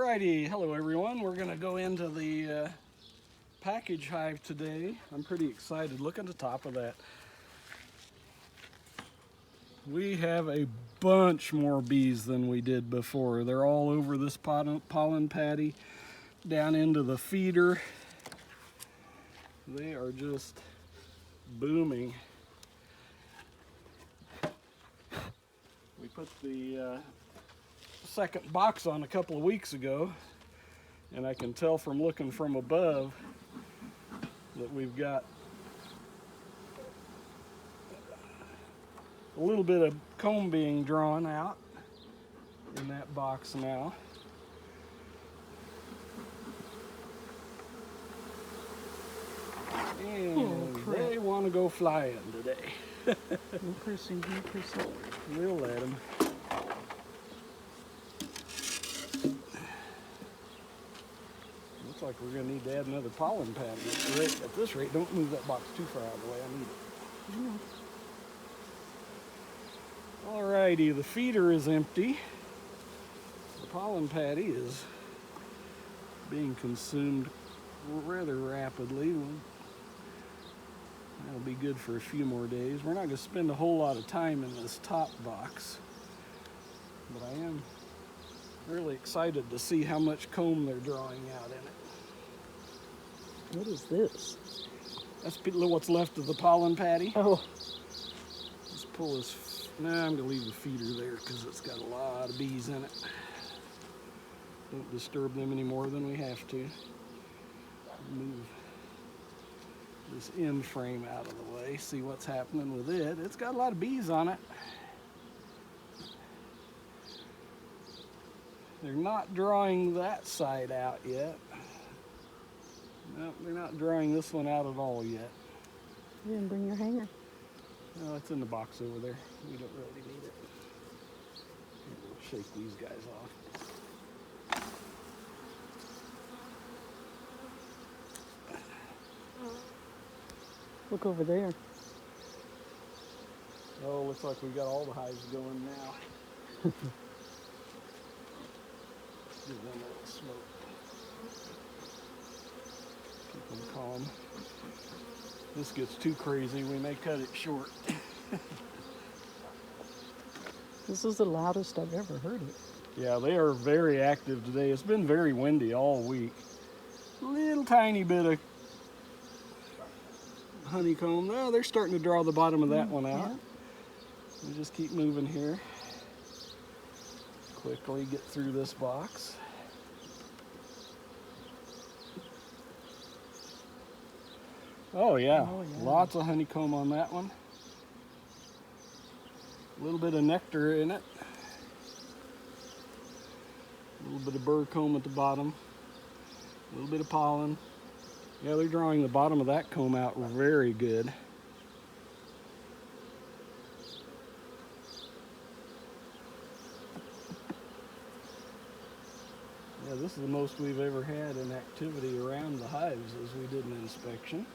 Alrighty, hello everyone. We're gonna go into the package hive today. I'm pretty excited. Look at the top of that. We have a bunch more bees than we did before. They're all over this pollen patty, down into the feeder. They are just booming. We put the second box on a couple of weeks ago, and I can tell from looking from above that we've got a little bit of comb being drawn out in that box now. And they want to go flying today. No cursing, no cursing. We'll let them. Looks like we're going to need to add another pollen pad at this rate. Don't move that box too far out of the way. I need it. Alrighty, the feeder is empty. The pollen patty is being consumed rather rapidly. That'll be good for a few more days. We're not going to spend a whole lot of time in this top box, but I am really excited to see how much comb they're drawing out in it. What is this? That's what's left of the pollen patty. Oh. Let's pull this. Nah, I'm going to leave the feeder there because it's got a lot of bees in it. Don't disturb them any more than we have to. Move this end frame out of the way, see what's happening with it. It's got a lot of bees on it. They're not drawing that side out yet. No, they're not drawing this one out at all yet. You didn't bring your hanger. No, it's in the box over there. We don't really need it. We'll shake these guys off. Look over there. Oh, looks like we got all the hives going now. Give them a little smoke. Keep them calm. This gets too crazy, we may cut it short. This is the loudest I've ever heard it. Yeah, they are very active today. It's been very windy all week. Little tiny bit of honeycomb. Oh, they're starting to draw the bottom of that one out. Yeah. We just keep moving here. Quickly get through this box. Oh yeah, lots of honeycomb on that one. A little bit of nectar in it. A little bit of burr comb at the bottom. A little bit of pollen. Yeah, they're drawing the bottom of that comb out very good. Yeah, this is the most we've ever had in activity around the hives as we did an inspection.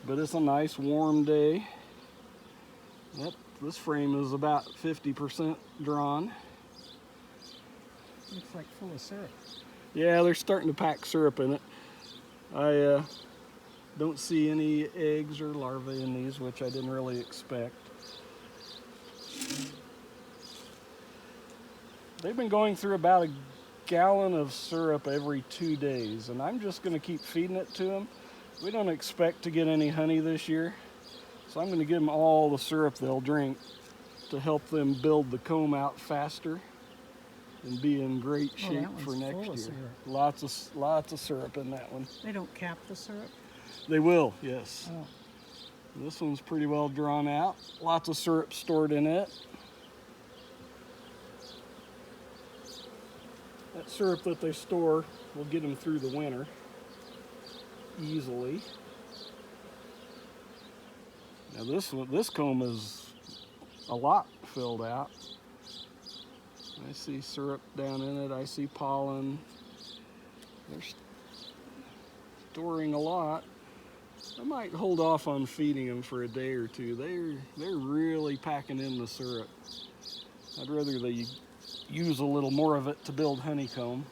But it's a nice warm day. Yep, this frame is about 50% drawn. Looks like full of syrup. Yeah, they're starting to pack syrup in it. I don't see any eggs or larvae in these, which I didn't really expect. They've been going through about a gallon of syrup every 2 days, and I'm just going to keep feeding it to them. We don't expect to get any honey this year, so I'm going to give them all the syrup they'll drink to help them build the comb out faster and be in great shape for next year. Lots of syrup in that one. They don't cap the syrup? They will, yes. Oh. This one's pretty well drawn out. Lots of syrup stored in it. That syrup that they store will get them through the winter easily. Now this comb is a lot filled out. I see syrup down in it. I see pollen. They're storing a lot. I might hold off on feeding them for a day or two. They're really packing in the syrup. I'd rather they use a little more of it to build honeycomb.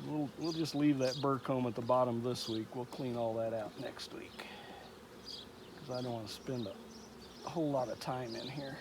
We'll just leave that burr comb at the bottom this week. We'll clean all that out next week, because I don't want to spend a whole lot of time in here.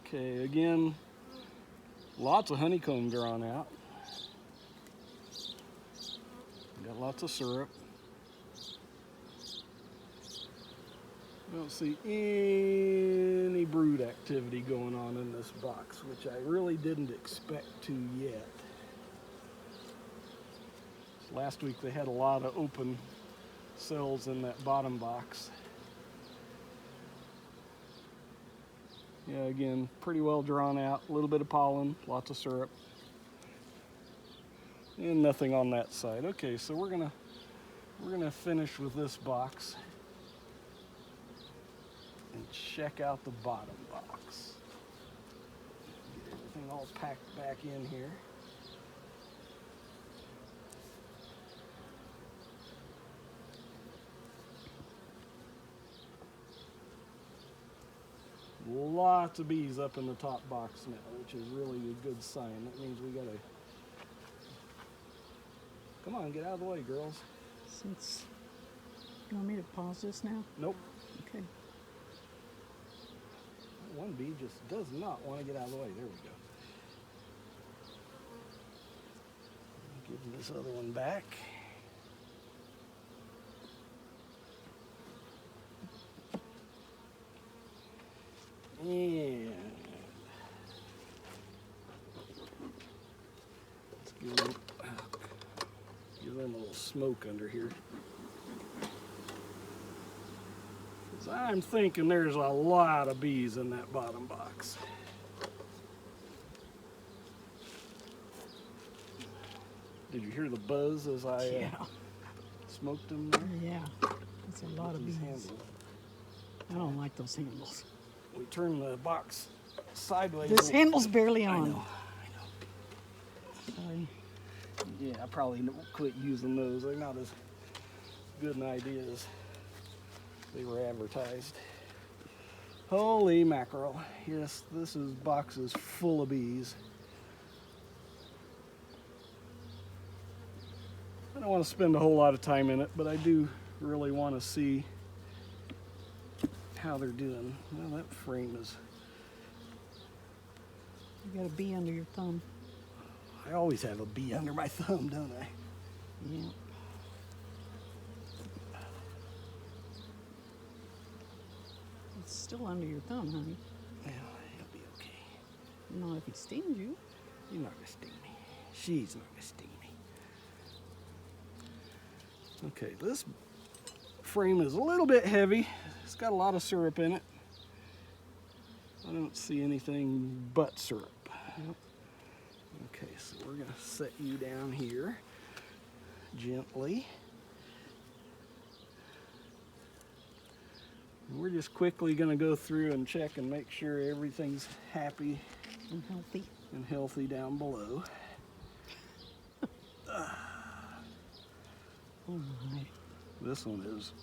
Okay, again, lots of honeycomb drawn out. Got lots of syrup. I don't see any brood activity going on in this box, which I really didn't expect to yet. Last week they had a lot of open cells in that bottom box. Yeah, again, pretty well drawn out, a little bit of pollen, lots of syrup. And nothing on that side. Okay, so we're gonna finish with this box and check out the bottom box. Get everything all packed back in here. Lots of bees up in the top box now, which is really a good sign. That means we gotta... Come on, get out of the way, girls. Since you want me to pause this now? Nope. Okay. One bee just does not want to get out of the way. There we go. Give this other one back. And let's give them a little smoke under here. Because I'm thinking there's a lot of bees in that bottom box. Did you hear the buzz as I smoked them there? Yeah, that's a lot of bees. Handles. I don't like those handles. We turn the box sideways. This handle's barely on. I know. Sorry. Yeah, I probably quit using those. They're not as good an idea as they were advertised. Holy mackerel. Yes, this box is full of bees. I don't want to spend a whole lot of time in it, but I do really want to see how they're doing. Well, that frame is... You got a bee under your thumb. I always have a bee under my thumb, don't I? Yeah. It's still under your thumb, honey. Well, it'll be okay. Not if he stings you. You're not gonna sting me. She's not gonna sting me. Okay, this frame is a little bit heavy. It's got a lot of syrup in it. I don't see anything but syrup. Yep. Okay, so we're gonna set you down here gently. And we're just quickly gonna go through and check and make sure everything's happy And healthy. down below. Oh my. This one is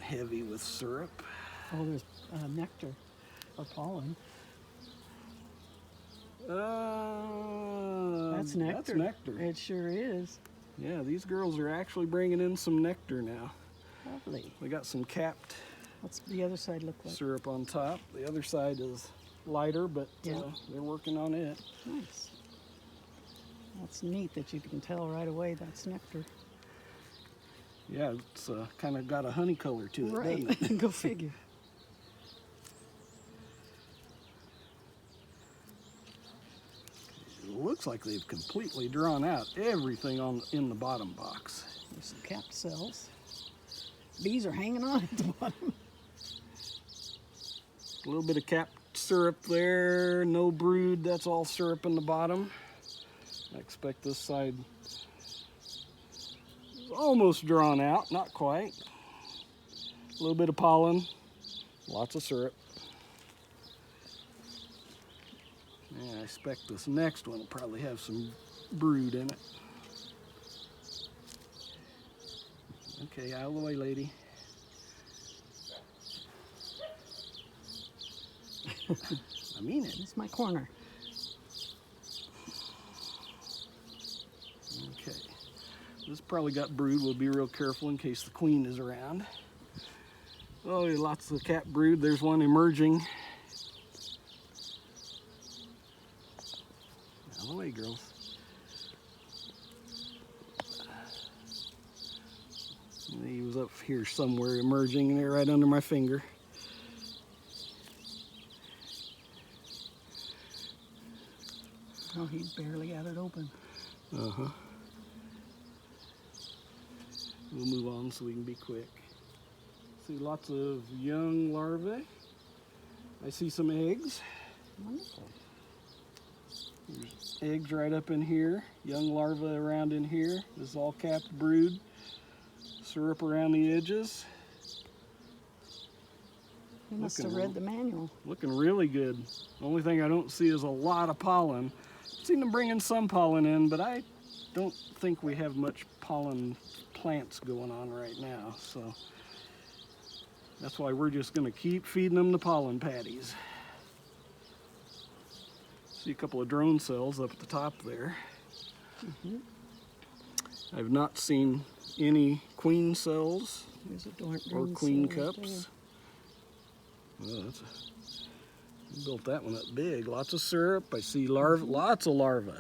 heavy with syrup. Oh, there's nectar or pollen. That's nectar. That's nectar. It sure is. Yeah, these girls are actually bringing in some nectar now. Lovely. We got some capped What's the other side look like? syrup on top. The other side is lighter, but Yeah. they're working on it. Nice. That's neat that you can tell right away that's nectar. Yeah, it's kind of got a honey color to it, Right. doesn't it? Go figure. It looks like they've completely drawn out everything in the bottom box. There's some capped cells. Bees are hanging on at the bottom. A little bit of capped syrup there, no brood, that's all syrup in the bottom. I expect this side is almost drawn out, not quite. A little bit of pollen, lots of syrup. Yeah, I expect this next one will probably have some brood in it. Okay, out of the way, lady. I mean it. It's my corner. This probably got brood. We'll be real careful in case the queen is around. Oh, lots of cap brood. There's one emerging. Out of the way, girls. He was up here somewhere emerging there right under my finger. Oh, he barely got it open. Uh-huh. We'll move on so we can be quick. See lots of young larvae. I see some eggs. Wonderful. There's eggs right up in here. Young larvae around in here. This is all capped brood. Syrup around the edges. You must have read the manual. Looking really good. The only thing I don't see is a lot of pollen. I've seen them bringing some pollen in, but I don't think we have much pollen plants going on right now. So that's why we're just going to keep feeding them the pollen patties. See a couple of drone cells up at the top there. I've not seen any queen cells There's a dark or green queen cell right cups. Well, built that one up big. Lots of syrup. I see larvae, lots of larvae.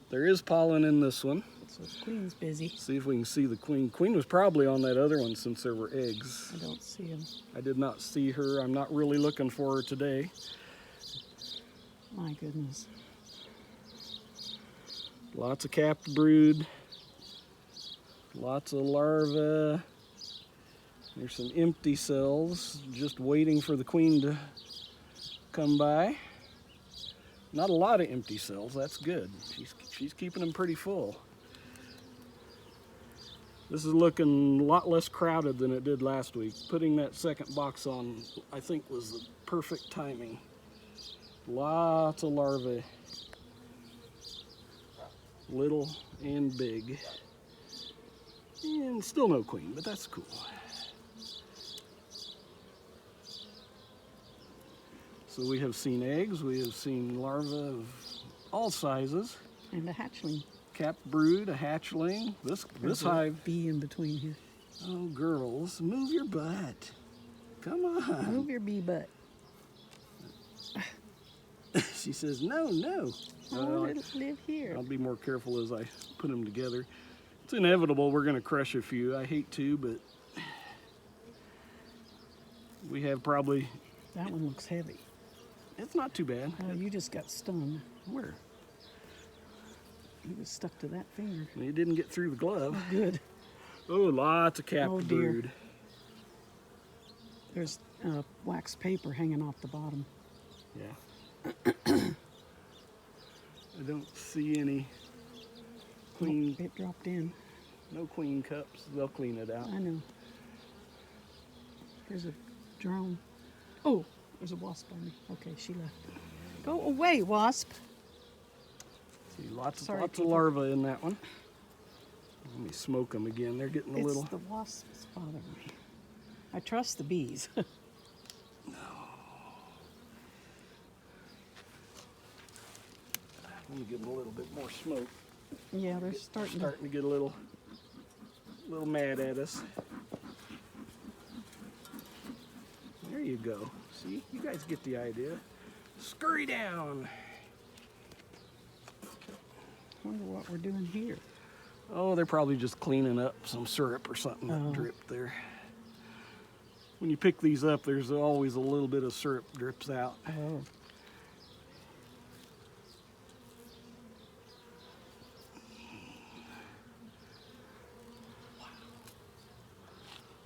There is pollen in this one. there. So the queen's busy. See if we can see the queen. Queen was probably on that other one since there were eggs. I don't see him. I did not see her. I'm not really looking for her today. My goodness. Lots of capped brood. Lots of larvae. There's some empty cells just waiting for the queen to come by. Not a lot of empty cells, that's good. She's keeping them pretty full. This is looking a lot less crowded than it did last week. Putting that second box on, I think, was the perfect timing. Lots of larvae. Little and big. And still no queen, but that's cool. So we have seen eggs, we have seen larvae of all sizes. And a hatchling. Capped brood, a hatchling. This hive. Bee in between here. Oh, girls, move your butt. Come on. Move your bee butt. She says, no, no. I want to live here. I'll be more careful as I put them together. It's inevitable we're going to crush a few. I hate to, but we have probably... That one looks heavy. It's not too bad. Oh, you just got stung. Where? You was stuck to that finger. It didn't get through the glove. Oh, good. Oh, lots of capped Oh, dear. brood. There's wax paper hanging off the bottom. Yeah. I don't see any queen. Oh, it dropped in. No queen cups. They'll clean it out. I know. There's a drone. Oh, there's a wasp on me. Okay, she left. Go away, wasp. See, lots Sorry, of people. larvae in that one. Let me smoke them again. They're getting a It's little. the wasps bothering me. I trust the bees. Let me give them a little bit more smoke. Yeah, they're starting Starting to get a little mad at us. There you go. See, you guys get the idea. Scurry down. Wonder what we're doing here. Oh, they're probably just cleaning up some syrup or something that Oh. dripped there. When you pick these up, there's always a little bit of syrup drips out. Oh,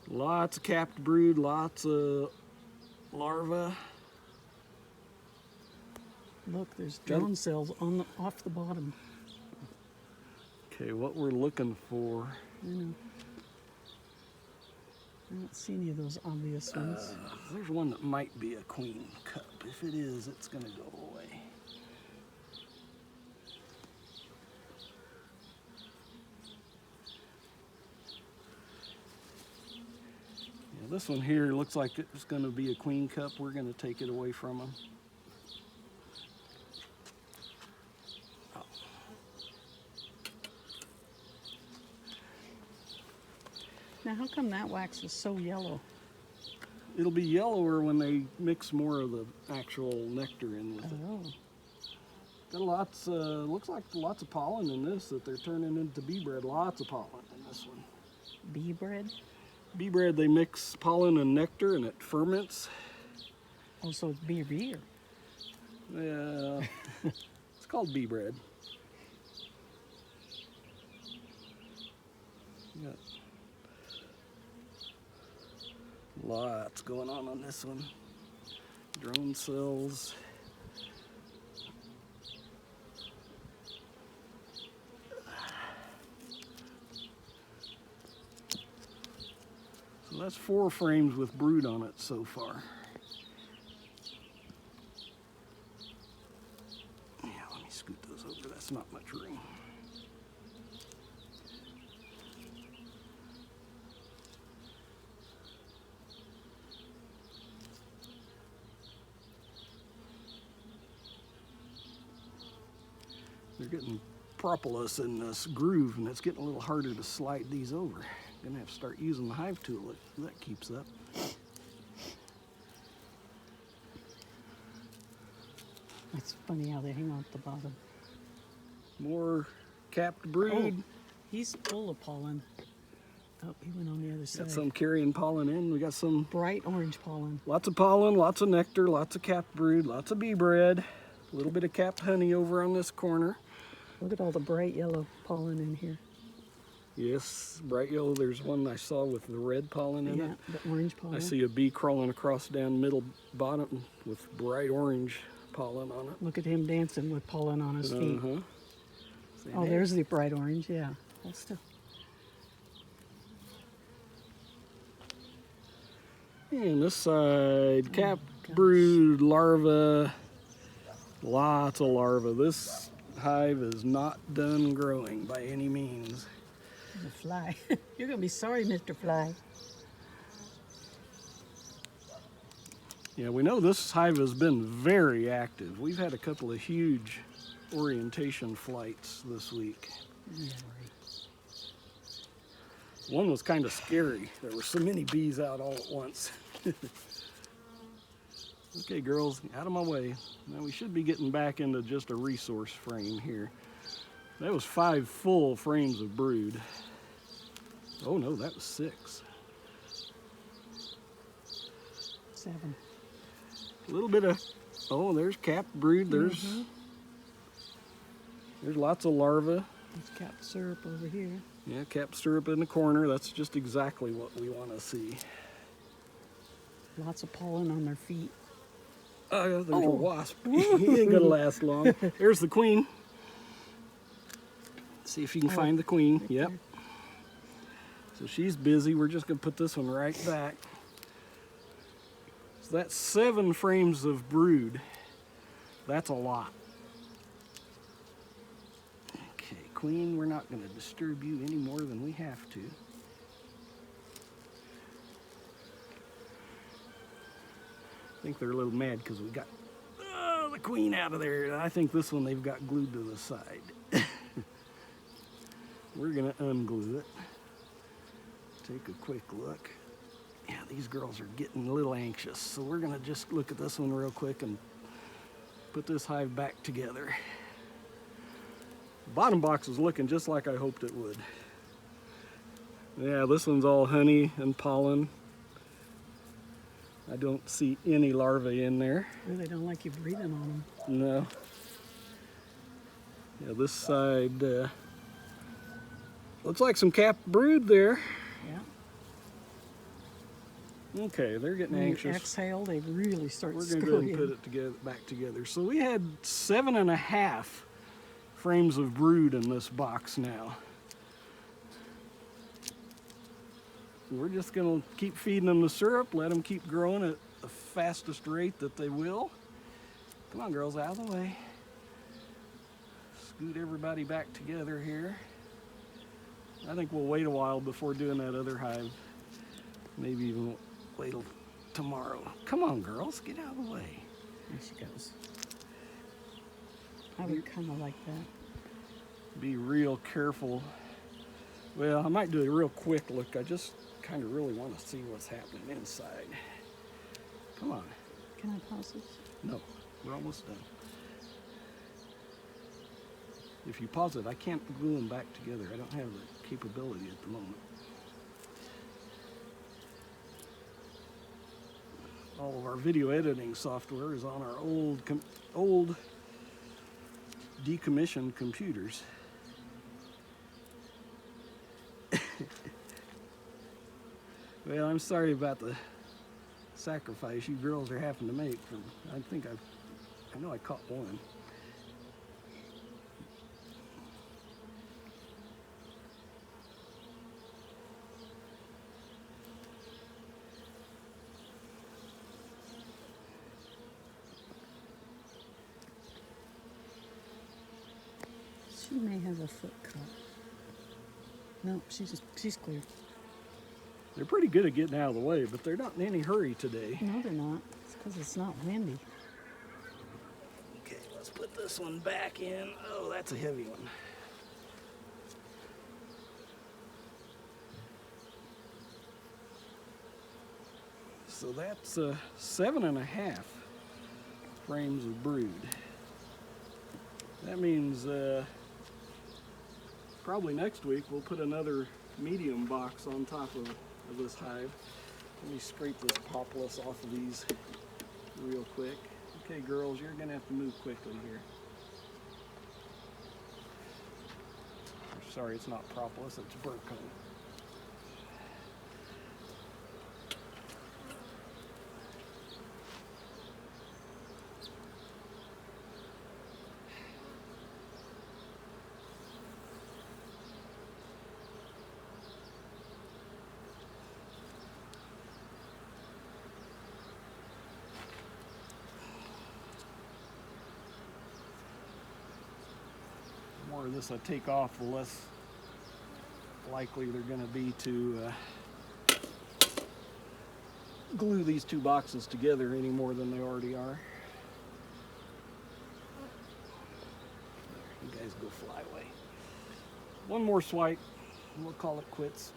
Lots of capped brood, lots of larvae. look, there's drone cells on off the bottom. Okay, what we're looking for. I know. I don't see any of those obvious ones. There's one that might be a queen cup. If it is, it's going to go away. Yeah, this one here looks like it's going to be a queen cup. We're going to take it away from them. Now, how come that wax is so yellow? It'll be yellower when they mix more of the actual nectar in with it. Oh, Got lots, looks like lots of pollen in this that they're turning into bee bread. Lots of pollen in this one. bee bread? Bee bread, they mix pollen and nectar and it ferments. Oh, so it's bee beer. Yeah, it's called bee bread. Got lots going on this one. Drone cells. So that's 4 frames with brood on it so far. Yeah, let me scoot those over. That's not much room. They're getting propolis in this groove, and it's getting a little harder to slide these over. Gonna have to start using the hive tool if that keeps up. It's funny how they hang on at the bottom. More capped brood. Oh, he's full of pollen. Oh, he went on the other side. Got some carrying pollen in. We got some Bright orange pollen. lots of pollen, lots of nectar, lots of capped brood, lots of bee bread, a little bit of capped honey over on this corner. Look at all the bright yellow pollen in here. Yes, bright yellow. There's one I saw with the red pollen in Yeah, it. the orange pollen. I see a bee crawling across down middle bottom with bright orange pollen on it. Look at him dancing with pollen on his feet. Uh-huh. Oh, there's the bright orange, yeah. Hold still. And this side, capped brood, larva, lots of larvae. This hive is not done growing by any means. The fly. You're going to be sorry, Mr. Fly. Yeah, we know this hive has been very active. We've had a couple of huge orientation flights this week. Yeah, right. One was kind of scary. There were so many bees out all at once. Okay, girls, out of my way. Now we should be getting back into just a resource frame here. That was 5 full frames of brood. Oh no, that was 6. 7. A little bit of, oh, there's capped brood. There's lots of larvae. There's capped syrup over here. Yeah, capped syrup in the corner. That's just exactly what we want to see. Lots of pollen on their feet. Oh, there's a wasp. He ain't gonna last long. There's the queen. See if you can find the queen. Right Yep. there. So she's busy. We're just gonna put this one right back. So that's 7 frames of brood. That's a lot. Okay, queen, we're not gonna disturb you any more than we have to. I think they're a little mad because we got the queen out of there. I think this one they've got glued to the side. We're gonna unglue it. Take a quick look. Yeah, these girls are getting a little anxious, so we're gonna just look at this one real quick and put this hive back together. The bottom box is looking just like I hoped it would. Yeah, this one's all honey and pollen. I don't see any larvae in there. Oh, they don't like you breathing on them. No. Yeah, this side looks like some capped brood there. Yeah. Okay, they're getting When anxious. you exhale, they really start We're gonna go ahead and scurrying. put it together, back together. So we had 7.5 frames of brood in this box now. We're just gonna keep feeding them the syrup, let them keep growing at the fastest rate that they will. Come on, girls, out of the way. Scoot everybody back together here. I think we'll wait a while before doing that other hive. Maybe even wait till tomorrow. Come on, girls, get out of the way. There she goes. I would kind of like that. Be real careful. Well, I might do a real quick look. I just kind of really want to see what's happening inside. Come on. Can I pause this? No, we're almost done. If you pause it, I can't glue them back together. I don't have the capability at the moment. All of our video editing software is on our old decommissioned computers. Well, I'm sorry about the sacrifice you girls are having to make. I know I caught one. She may have a foot cut. No, she's clear. They're pretty good at getting out of the way, but they're not in any hurry today. No, they're not. It's because it's not windy. Okay, let's put this one back in. Oh, that's a heavy one. So that's 7.5 frames of brood. That means probably next week we'll put another medium box on top of this hive. Let me scrape this populace off of these real quick. Okay, girls, you're gonna have to move quickly here. Sorry, it's not propolis, it's burnt cone. The more of this I take off, the less likely they're going to be to glue these two boxes together any more than they already are. You guys go fly away. One more swipe and we'll call it quits.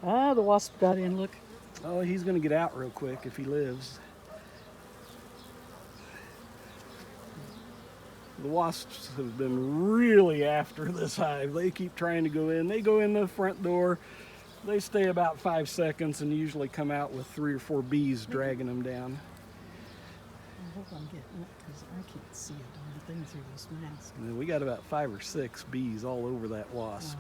Ah, the wasp got in, look. Oh, he's going to get out real quick if he lives. The wasps have been really after this hive. They keep trying to go in. They go in the front door. They stay about 5 seconds and usually come out with 3 or 4 bees dragging them down. I hope I'm getting it because I can't see a darn thing through this mask. And then we got about 5 or 6 bees all over that wasp.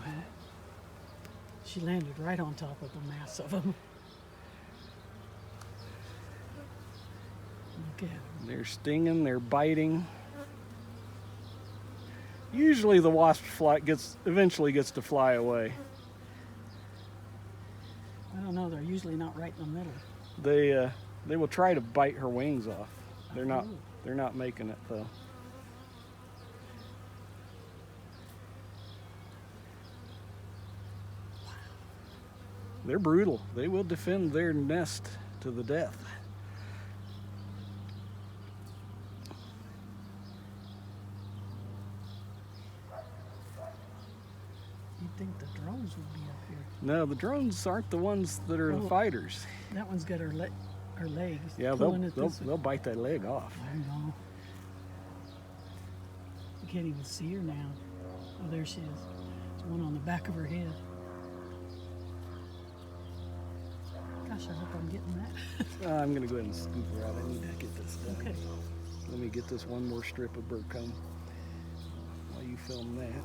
She landed right on top of a mass of them. Look at them. They're stinging, they're biting. Usually the wasp eventually gets to fly away. I don't know, they're usually not right in the middle. They will try to bite her wings off. They're not making it though. They're brutal. They will defend their nest to the death. You'd think the drones would be up here. No, the drones aren't the ones that are the fighters. That one's got her legs. Yeah, they'll bite that leg off. I know. You can't even see her now. Oh, there she is. There's one on the back of her head. Gosh, I hope I'm getting that. I'm going to go ahead and scoop her out. I need to get this done. Okay. Let me get this one more strip of burnt cone while you film that.